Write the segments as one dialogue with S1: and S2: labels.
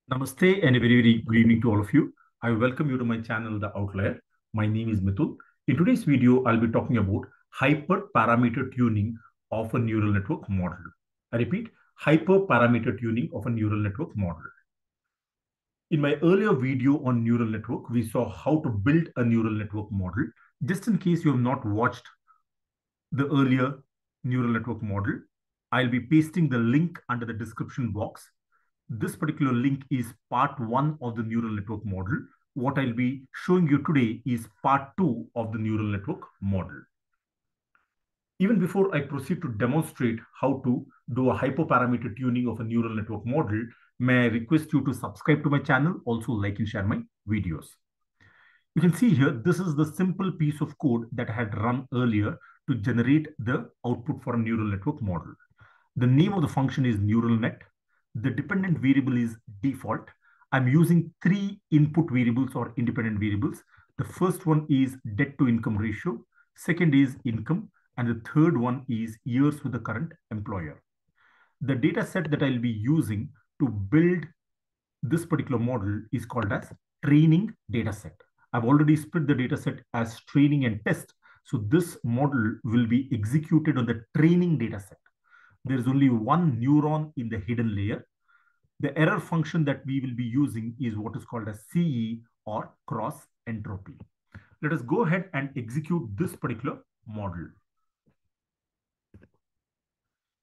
S1: Namaste and a very good evening to all of you. I welcome you to my channel, The Outlier. My name is Mithul. In today's video, I'll be talking about hyperparameter tuning of a neural network model. I repeat, hyperparameter tuning of a neural network model. In my earlier video on neural network, we saw how to build a neural network model. Just in case you have not watched the earlier neural network model, I'll be pasting the link under the description box. This particular link is part 1 of the neural network model. What I'll be showing you today is part 2 of the neural network model. Even before I proceed to demonstrate how to do a hyperparameter tuning of a neural network model, may I request you to subscribe to my channel, also like and share my videos. You can see here, this is the simple piece of code that I had run earlier to generate the output for a neural network model. The name of the function is neural net. The dependent variable is default. I'm using 3 input variables or independent variables. The first one is debt to income ratio. Second is income. And the third one is years with the current employer. The data set that I'll be using to build this particular model is called as training data set. I've already split the data set as training and test. So this model will be executed on the training data set. There is only one neuron in the hidden layer. The error function that we will be using is what is called as CE or cross entropy. Let us go ahead and execute this particular model.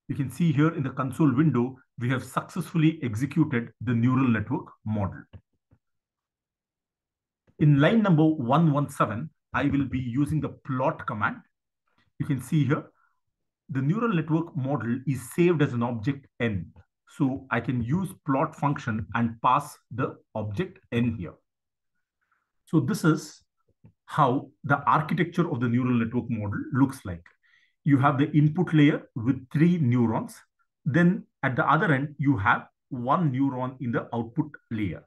S1: You can see here in the console window, we have successfully executed the neural network model. In line number 117, I will be using the plot command. You can see here, the neural network model is saved as an object n. So I can use plot function and pass the object n here. So this is how the architecture of the neural network model looks like. You have the input layer with 3 neurons. Then at the other end, you have 1 neuron in the output layer.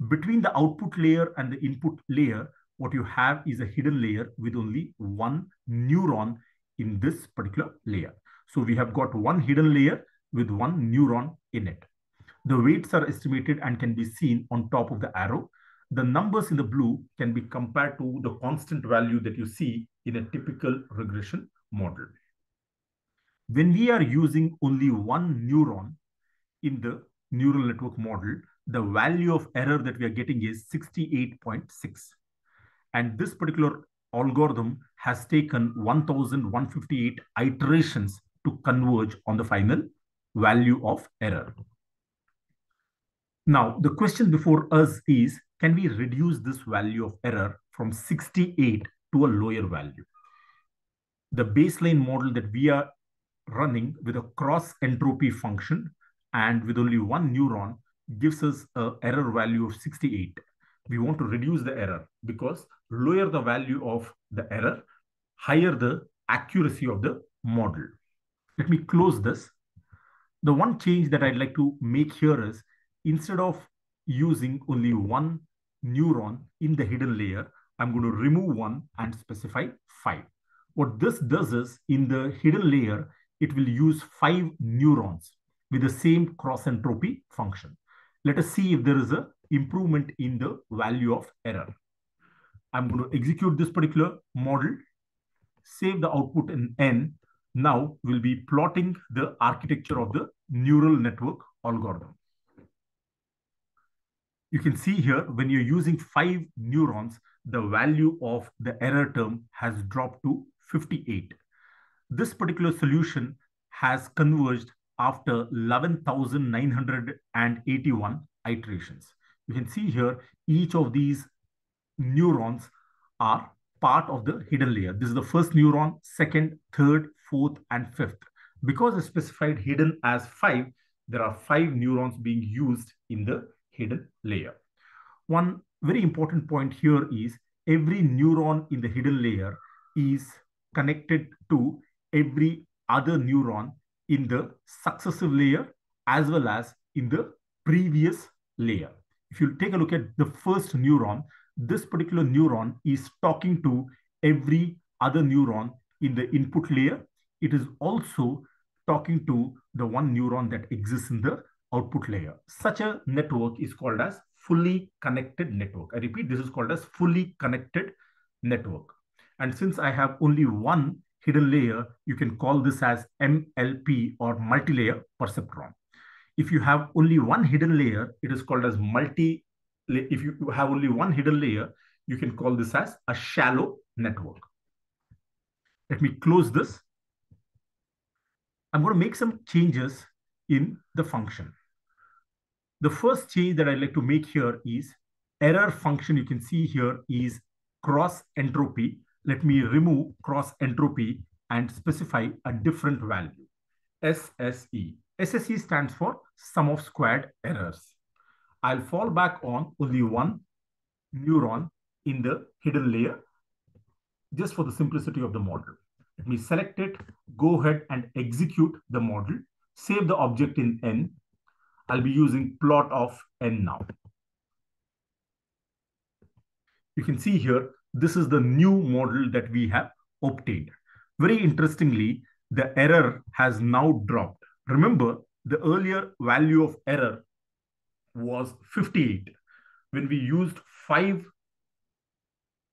S1: Between the output layer and the input layer, what you have is a hidden layer with only 1 neuron in this particular layer. So we have got 1 hidden layer with 1 neuron in it. The weights are estimated and can be seen on top of the arrow. The numbers in the blue can be compared to the constant value that you see in a typical regression model. When we are using only 1 neuron in the neural network model, the value of error that we are getting is 68.6. And this particular algorithm has taken 1,158 iterations to converge on the final value of error. Now, the question before us is, can we reduce this value of error from 68 to a lower value? The baseline model that we are running with a cross entropy function and with only 1 neuron gives us an error value of 68. We want to reduce the error because lower the value of the error, higher the accuracy of the model. Let me close this. The one change that I'd like to make here is, instead of using only 1 neuron in the hidden layer, I'm going to remove 1 and specify 5. What this does is, in the hidden layer, it will use 5 neurons with the same cross entropy function. Let us see if there is an improvement in the value of error. I'm going to execute this particular model, save the output in n. Now we'll be plotting the architecture of the neural network algorithm. You can see here, when you're using 5 neurons, the value of the error term has dropped to 58. This particular solution has converged after 11,981 iterations. You can see here, each of these neurons are part of the hidden layer. This is the first neuron, second, third, fourth, and fifth. Because I specified hidden as 5, there are 5 neurons being used in the hidden layer. One very important point here is, every neuron in the hidden layer is connected to every other neuron in the successive layer as well as in the previous layer. If you take a look at the first neuron, this particular neuron is talking to every other neuron in the input layer. It is also talking to the 1 neuron that exists in the output layer. Such a network is called as fully connected network. I repeat, this is called as fully connected network. And since I have only one hidden layer, you can call this as MLP or multi-layer perceptron. If you have only one hidden layer, it is called as if you have only one hidden layer, you can call this as a shallow network. Let me close this. I'm going to make some changes in the function. The first change that I'd like to make here is error function. You can see here is cross entropy. Let me remove cross entropy and specify a different value, SSE. SSE stands for sum of squared errors. I'll fall back on only one neuron in the hidden layer just for the simplicity of the model. Let me select it, go ahead and execute the model, save the object in N. I'll be using plot of N now. You can see here, this is the new model that we have obtained. Very interestingly, the error has now dropped. Remember, the earlier value of error was 58. When we used 5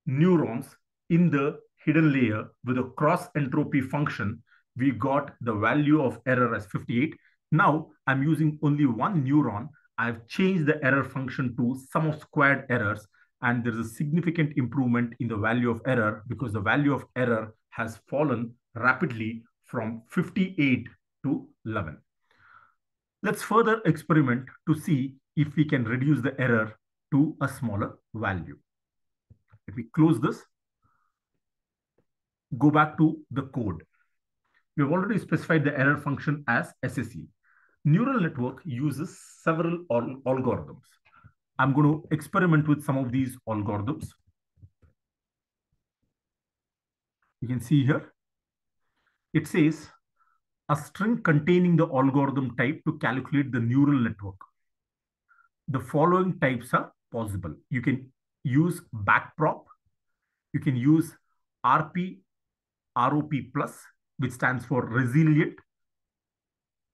S1: neurons in the hidden layer with a cross entropy function, we got the value of error as 58. Now I'm using only one neuron. I've changed the error function to sum of squared errors, and there's a significant improvement in the value of error because the value of error has fallen rapidly from 58 to 11. Let's further experiment to see if we can reduce the error to a smaller value. Let me close this. Go back to the code. We have already specified the error function as SSE. Neural network uses several algorithms. I'm going to experiment with some of these algorithms. You can see here, it says a string containing the algorithm type to calculate the neural network. The following types are possible. You can use Backprop. You can use RPROP plus, which stands for resilient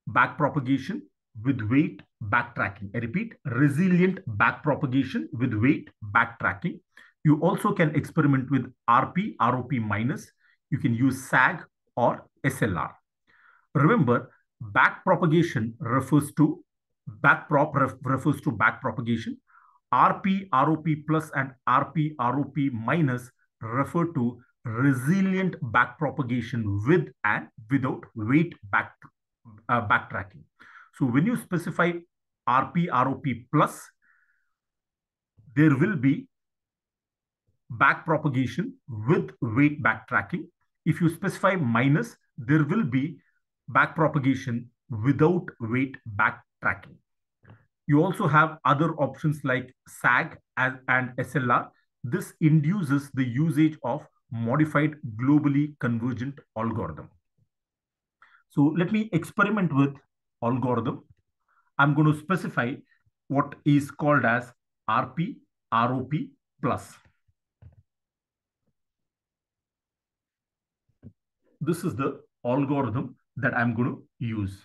S1: backpropagation with weight backtracking. I repeat, resilient backpropagation with weight backtracking. You also can experiment with RPROP minus. You can use SAG or SLR. Remember, backpropagation refers to backpropagation. RPROP plus and RPROP minus refer to resilient backpropagation with and without weight backtracking. So when you specify RPROP plus, there will be backpropagation with weight backtracking. If you specify minus, there will be backpropagation without weight backtracking. You also have other options like SAG and SLR. This induces the usage of modified globally convergent algorithm. So let me experiment with algorithm. I'm going to specify what is called as RPROP plus. This is the algorithm that I'm going to use.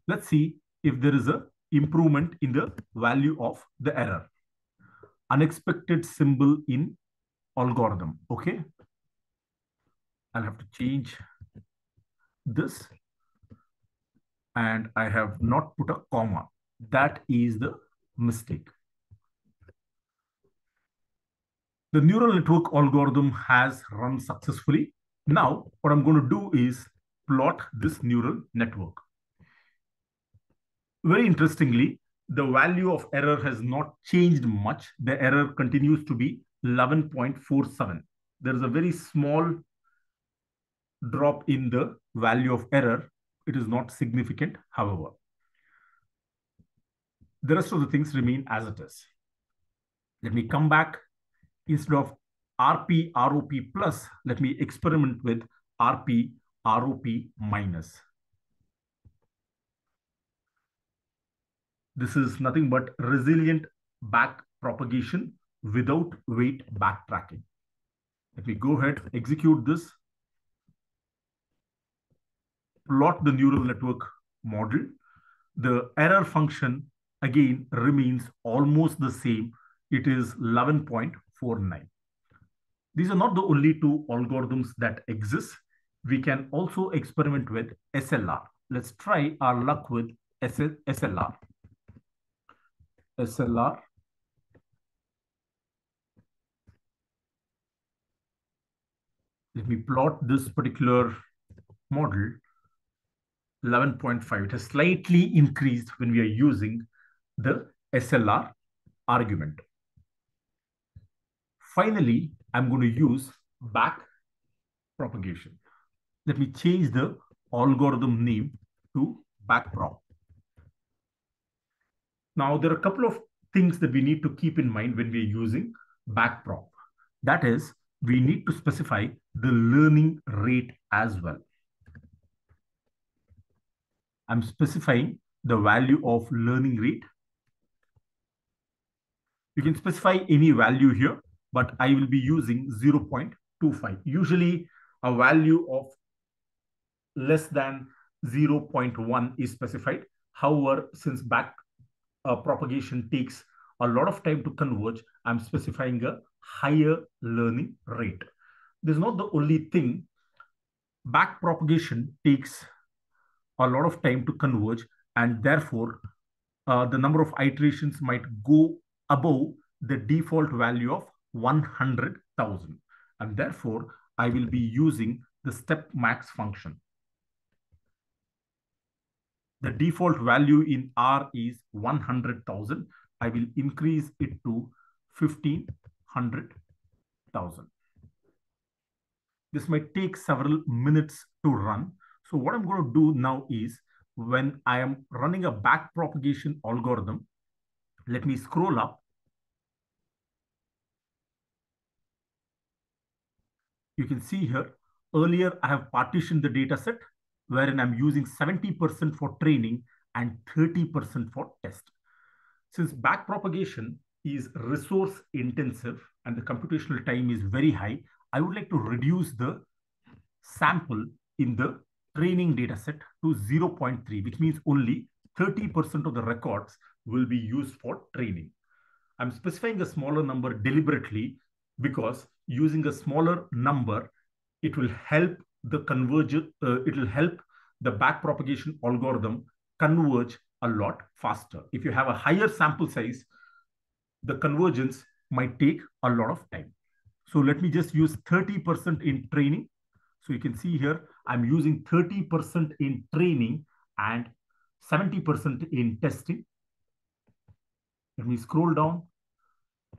S1: Let's see if there is an improvement in the value of the error. Unexpected symbol in algorithm. Okay. I'll have to change this. And I have not put a comma. That is the mistake. The neural network algorithm has run successfully. Now, what I'm going to do is plot this neural network. Very interestingly, the value of error has not changed much. The error continues to be 11.47. There is a very small drop in the value of error. It is not significant, however. The rest of the things remain as it is. Let me come back. Instead of RPROP plus, let me experiment with RPROP minus. This is nothing but resilient backpropagation without weight backtracking. Let me go ahead, execute this, plot the neural network model. The error function again remains almost the same. It is 11.49. These are not the only two algorithms that exist. We can also experiment with SLR. Let's try our luck with SLR. SLR. Let me plot this particular model. 11.5. It has slightly increased when we are using the SLR argument. Finally, I'm going to use back propagation. Let me change the algorithm name to Backprop. Now, there are a couple of things that we need to keep in mind when we're using Backprop. That is, we need to specify the learning rate as well. I'm specifying the value of learning rate. You can specify any value here, but I will be using 0.25. Usually a value of less than 0.1 is specified. However, since back propagation takes a lot of time to converge, I'm specifying a higher learning rate. This is not the only thing. Back propagation takes a lot of time to converge, and therefore the number of iterations might go above the default value of 100,000. And therefore, I will be using the Stepmax function. The default value in R is 100,000. I will increase it to 1,500,000. This might take several minutes to run. So what I'm going to do now is, when I am running a back propagation algorithm, let me scroll up. You can see here, earlier I have partitioned the data set wherein I'm using 70% for training and 30% for test. Since back propagation is resource intensive and the computational time is very high, I would like to reduce the sample in the training data set to 0.3, which means only 30% of the records will be used for training. I'm specifying a smaller number deliberately because using a smaller number, it will help the it will help the back propagation algorithm converge a lot faster. If you have a higher sample size, the convergence might take a lot of time. So let me just use 30% in training. So you can see here, I'm using 30% in training and 70% in testing. Let me scroll down.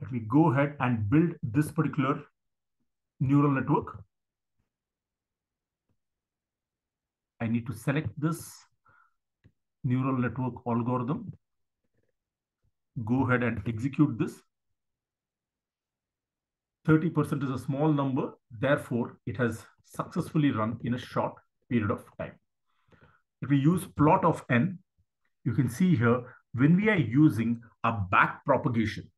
S1: Let me go ahead and build this particular neural network. I need to select this neural network algorithm. Go ahead and execute this. 30% is a small number. Therefore, it has successfully run in a short period of time. If we use plot of n, you can see here, when we are using a back propagation,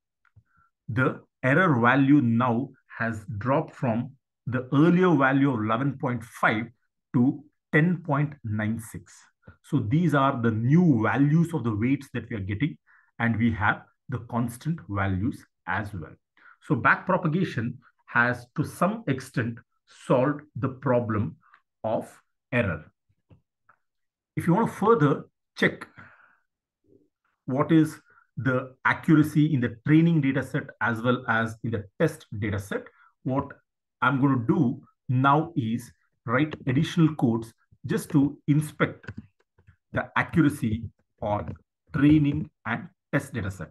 S1: the error value now has dropped from the earlier value of 11.5 to 10.96. So these are the new values of the weights that we are getting, and we have the constant values as well. So back propagation has to some extent solved the problem of error. If you want to further check what is the accuracy in the training data set as well as in the test data set, what I'm going to do now is write additional codes just to inspect the accuracy on training and test data set.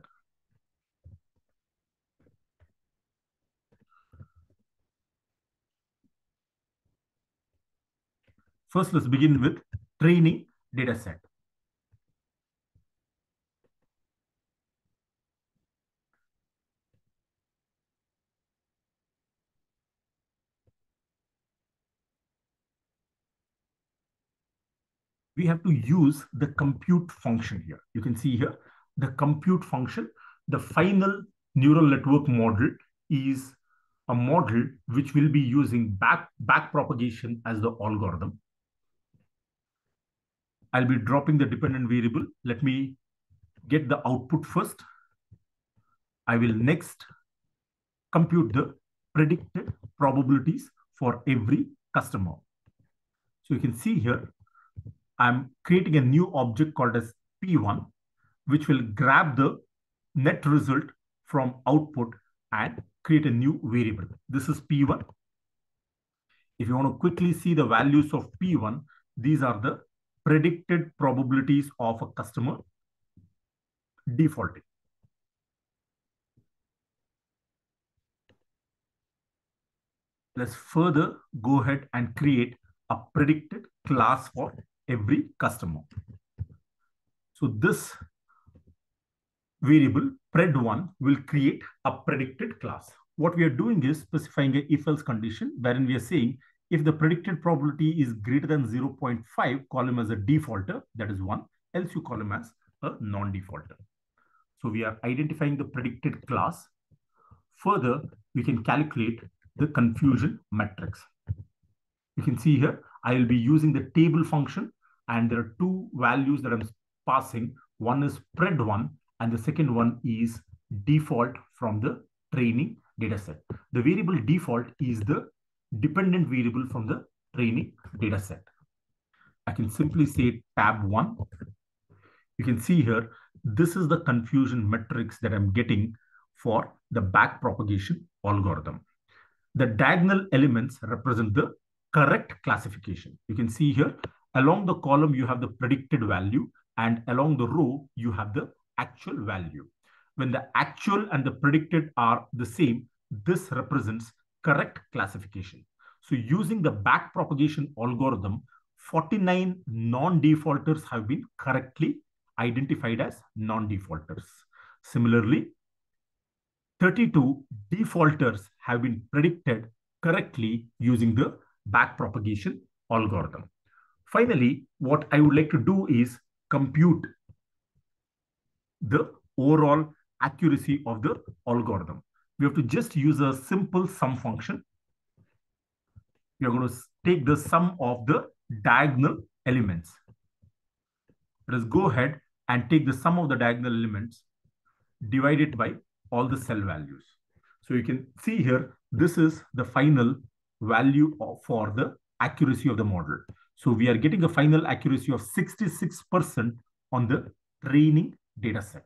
S1: First, let's begin with training data set. We have to use the compute function here. You can see here, the compute function, the final neural network model is a model which will be using back propagation as the algorithm. I'll be dropping the dependent variable. Let me get the output first. I will next compute the predicted probabilities for every customer. So you can see here, I'm creating a new object called as P1, which will grab the net result from output and create a new variable. This is P1. If you want to quickly see the values of P1, these are the predicted probabilities of a customer defaulting. Let's further go ahead and create a predicted class for every customer. So this variable pred1 will create a predicted class. What we are doing is specifying a if-else condition wherein we are saying if the predicted probability is greater than 0.5, call him as a defaulter, that is 1, else you call him as a non-defaulter. So we are identifying the predicted class. Further, we can calculate the confusion matrix. You can see here, I will be using the table function, and there are two values that I'm passing. One is pred1 and the second one is default from the training dataset. The variable default is the dependent variable from the training dataset. I can simply say tab1. You can see here, this is the confusion matrix that I'm getting for the backpropagation algorithm. The diagonal elements represent the correct classification. You can see here, along the column, you have the predicted value, and along the row, you have the actual value. When the actual and the predicted are the same, this represents correct classification. So using the backpropagation algorithm, 49 non-defaulters have been correctly identified as non-defaulters. Similarly, 32 defaulters have been predicted correctly using the backpropagation algorithm. Finally, what I would like to do is compute the overall accuracy of the algorithm. We have to just use a simple sum function. We are going to take the sum of the diagonal elements. Let us go ahead and take the sum of the diagonal elements, divide it by all the cell values. So you can see here, this is the final value for the accuracy of the model. So we are getting a final accuracy of 66% on the training data set.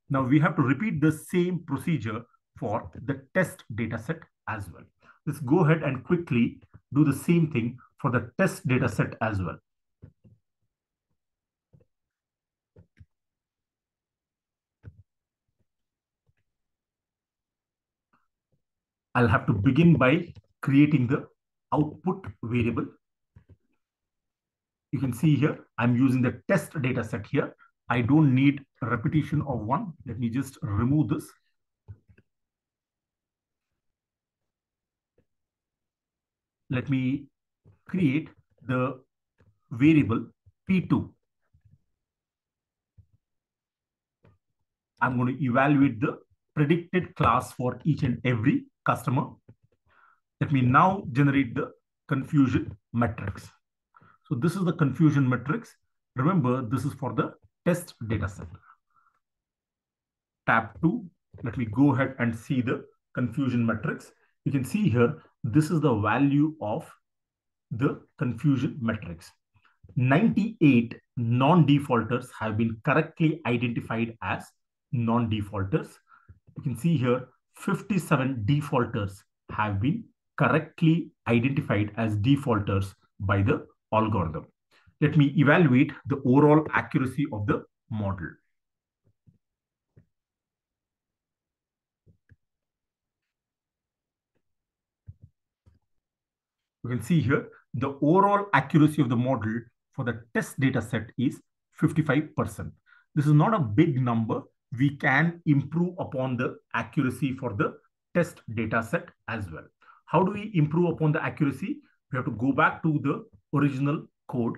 S1: Now we have to repeat the same procedure for the test data set as well. Let's go ahead and quickly do the same thing for the test data set as well. I'll have to begin by creating the output variable. You can see here, I'm using the test data set here. I don't need a repetition of 1. Let me just remove this. Let me create the variable P2. I'm going to evaluate the predicted class for each and every customer. Let me now generate the confusion matrix. So this is the confusion matrix. Remember, this is for the test data set. Tab 2, let me go ahead and see the confusion matrix. You can see here, this is the value of the confusion matrix. 98 non-defaulters have been correctly identified as non-defaulters. You can see here, 57 defaulters have been correctly identified as defaulters by the algorithm. Let me evaluate the overall accuracy of the model. You can see here, the overall accuracy of the model for the test data set is 55%. This is not a big number. We can improve upon the accuracy for the test data set as well. How do we improve upon the accuracy? We have to go back to the original code,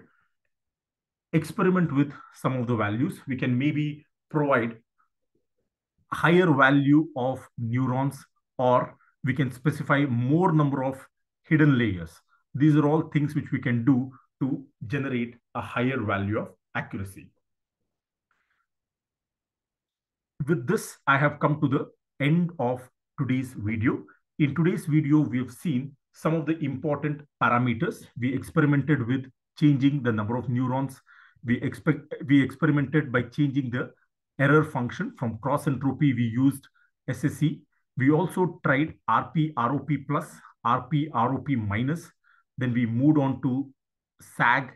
S1: experiment with some of the values. We can maybe provide higher value of neurons, or we can specify more number of hidden layers. These are all things which we can do to generate a higher value of accuracy. With this, I have come to the end of today's video. In today's video, we have seen some of the important parameters. We experimented with changing the number of neurons. We experimented by changing the error function. From cross entropy, we used SSE. We also tried RPROP plus, RPROP minus. Then we moved on to SAG.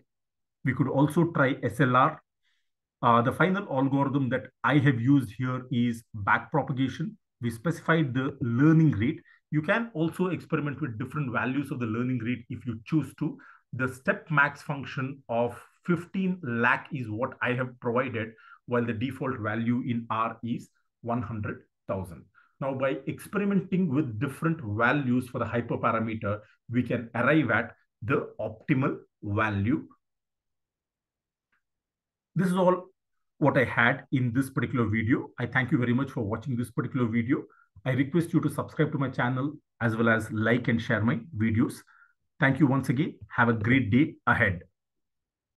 S1: We could also try SLR. The final algorithm that I have used here is backpropagation. We specified the learning rate. You can also experiment with different values of the learning rate if you choose to. The Stepmax function of 15 lakh is what I have provided, while the default value in R is 100,000. Now, by experimenting with different values for the hyperparameter, we can arrive at the optimal value. This is all what I had in this particular video. I thank you very much for watching this particular video. I request you to subscribe to my channel as well as like and share my videos. Thank you once again. Have a great day ahead.